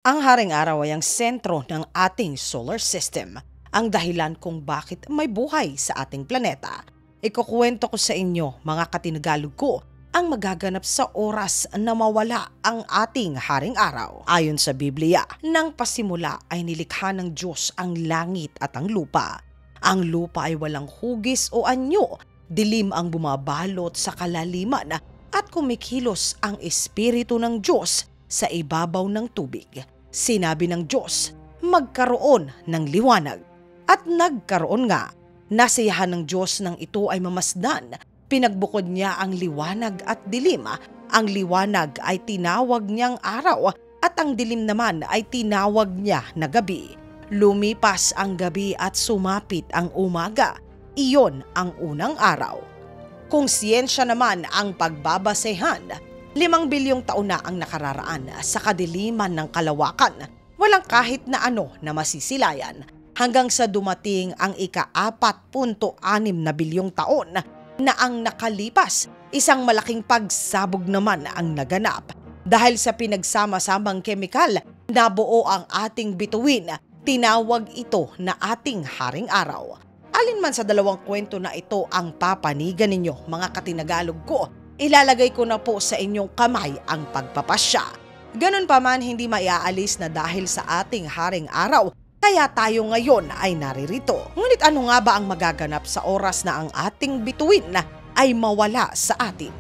Ang haring araw ay ang sentro ng ating solar system, ang dahilan kung bakit may buhay sa ating planeta. Ikukuwento ko sa inyo, mga katinagalog ko, ang magaganap sa oras na mawala ang ating haring araw. Ayon sa Biblia, nang pasimula ay nilikha ng Diyos ang langit at ang lupa. Ang lupa ay walang hugis o anyo, dilim ang bumabalot sa kalaliman at kumikilos ang Espiritu ng Diyos sa ibabaw ng tubig. Sinabi ng Diyos, magkaroon ng liwanag. At nagkaroon nga. Nasiyahan ng Diyos nang ito ay mamasdan. Pinagbukod niya ang liwanag at dilim. Ang liwanag ay tinawag niyang araw at ang dilim naman ay tinawag niya na gabi. Lumipas ang gabi at sumapit ang umaga. Iyon ang unang araw. Kung siyensya naman ang pagbabasehan, 5 bilyong taon na ang nakararaan sa kadiliman ng kalawakan. Walang kahit na ano na masisilayan hanggang sa dumating ang ika-4.6 na bilyong taon na ang nakalipas. Isang malaking pagsabog naman ang naganap. Dahil sa pinagsama-samang kemikal na buo ang ating bituin, tinawag ito na ating haring araw. Alin man sa dalawang kwento na ito ang papanigan ninyo, mga katinagalog ko, ilalagay ko na po sa inyong kamay ang pagpapasya. Ganun pa man, hindi maiaalis na dahil sa ating haring araw, kaya tayo ngayon ay naririto. Ngunit ano nga ba ang magaganap sa oras na ang ating bituin ay mawala sa atin?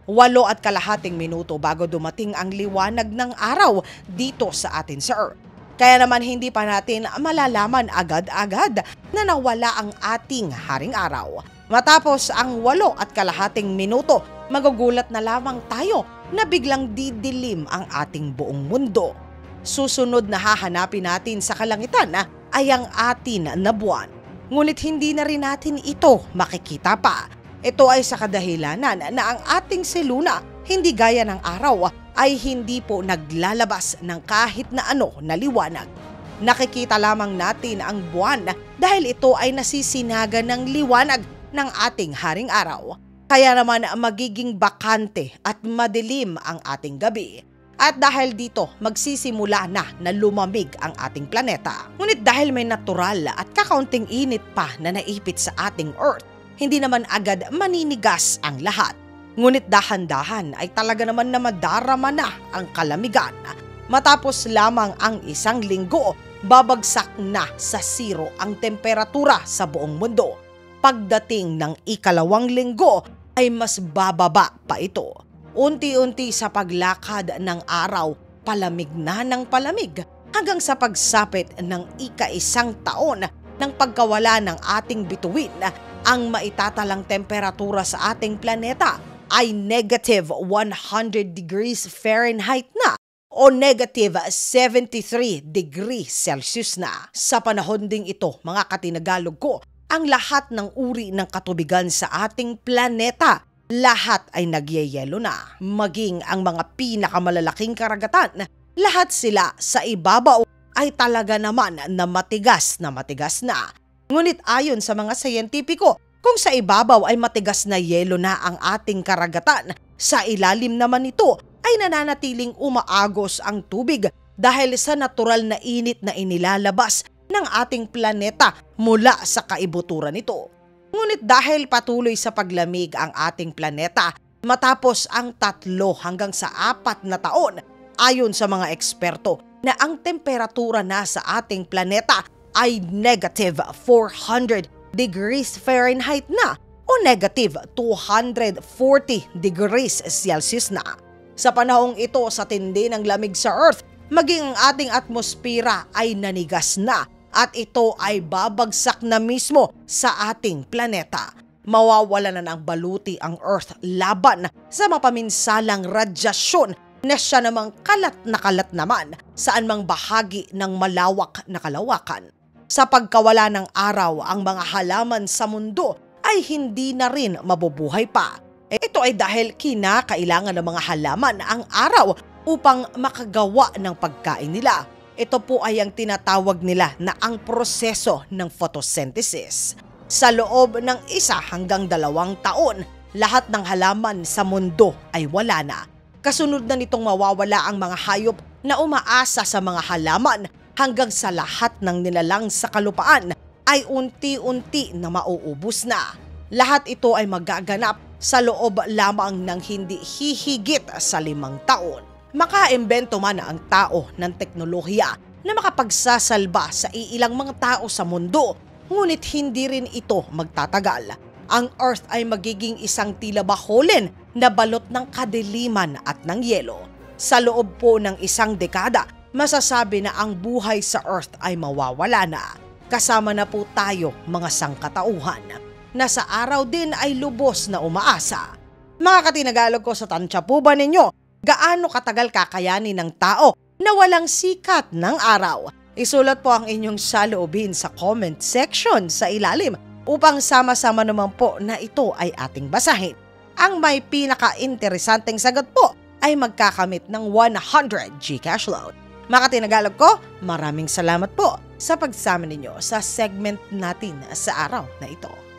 8.5 minuto bago dumating ang liwanag ng araw dito sa atin sa Earth. Kaya naman hindi pa natin malalaman agad-agad na nawala ang ating haring araw. Matapos ang 8.5 minuto, magugulat na lamang tayo na biglang didilim ang ating buong mundo. Susunod na hahanapin natin sa kalangitan ay ang atin na buwan. Ngunit hindi na rin natin ito makikita pa. Ito ay sa kadahilanan na ang ating selula, hindi gaya ng araw, ay hindi po naglalabas ng kahit na ano na liwanag. Nakikita lamang natin ang buwan dahil ito ay nasisinaga ng liwanag ng ating haring araw. Kaya naman magiging bakante at madilim ang ating gabi. At dahil dito, magsisimula na lumamig ang ating planeta. Ngunit dahil may natural at kakaunting init pa na naipit sa ating Earth, hindi naman agad maninigas ang lahat. Ngunit dahan-dahan ay talaga naman na madarama na ang kalamigan. Matapos lamang ang 1 linggo, babagsak na sa 0 ang temperatura sa buong mundo. Pagdating ng 2 linggo ay mas bababa pa ito. Unti-unti sa paglakad ng araw, palamig na ng palamig hanggang sa pagsapit ng 1 taon ng pagkawala ng ating bituin, ang maitatalang temperatura sa ating planeta ay -100 degrees Fahrenheit na o -73 degrees Celsius na. Sa panahon ding ito, mga katinagalog ko, ang lahat ng uri ng katubigan sa ating planeta, lahat ay nagyayelo na. Maging ang mga pinakamalalaking karagatan, lahat sila sa ibabaw ay talaga naman na matigas na. Ngunit ayon sa mga siyentipiko, kung sa ibabaw ay matigas na yelo na ang ating karagatan, sa ilalim naman nito ay nananatiling umaagos ang tubig dahil sa natural na init na inilalabas ng ating planeta mula sa kaibuturan nito. Ngunit dahil patuloy sa paglamig ang ating planeta, matapos ang 3 hanggang sa 4 na taon, ayon sa mga eksperto na ang temperatura na sa ating planeta ay -400 degrees Fahrenheit na o -240 degrees Celsius na. Sa panahong ito, sa tindi ng lamig sa Earth, maging ang ating atmosfera ay nanigas na at ito ay babagsak na mismo sa ating planeta. Mawawala na ng baluti ang Earth laban sa mapaminsalang radyasyon na siya namang kalat naman saan mang bahagi ng malawak na kalawakan. Sa pagkawala ng araw, ang mga halaman sa mundo ay hindi na rin mabubuhay pa. Ito ay dahil kinakailangan ng mga halaman ang araw upang makagawa ng pagkain nila. Ito po ay ang tinatawag nila na ang proseso ng photosynthesis. Sa loob ng 1 hanggang 2 taon, lahat ng halaman sa mundo ay wala na. Kasunod na nitong mawawala ang mga hayop na umaasa sa mga halaman hanggang sa lahat ng nilalang sa kalupaan ay unti-unti na mauubos na. Lahat ito ay magaganap sa loob lamang ng hindi hihigit sa 5 taon. Makaimbento man ang tao ng teknolohiya na makapagsasalba sa iilang mga tao sa mundo, ngunit hindi rin ito magtatagal. Ang Earth ay magiging isang tila baholin na balot ng kadiliman at ng yelo. Sa loob po ng 1 dekada, masasabi na ang buhay sa Earth ay mawawala na. Kasama na po tayo mga sangkatauhan na sa araw din ay lubos na umaasa. Mga katinagalog ko, sa tansya po ba ninyo, gaano katagal kakayanin ng tao na walang sikat ng araw? Isulat po ang inyong saloobin sa comment section sa ilalim upang sama-sama naman po na ito ay ating basahin. Ang may pinaka-interesanteng sagot po ay magkakamit ng 100 GCash load. Mga katinagalog ko, maraming salamat po sa pagsama ninyo sa segment natin sa araw na ito.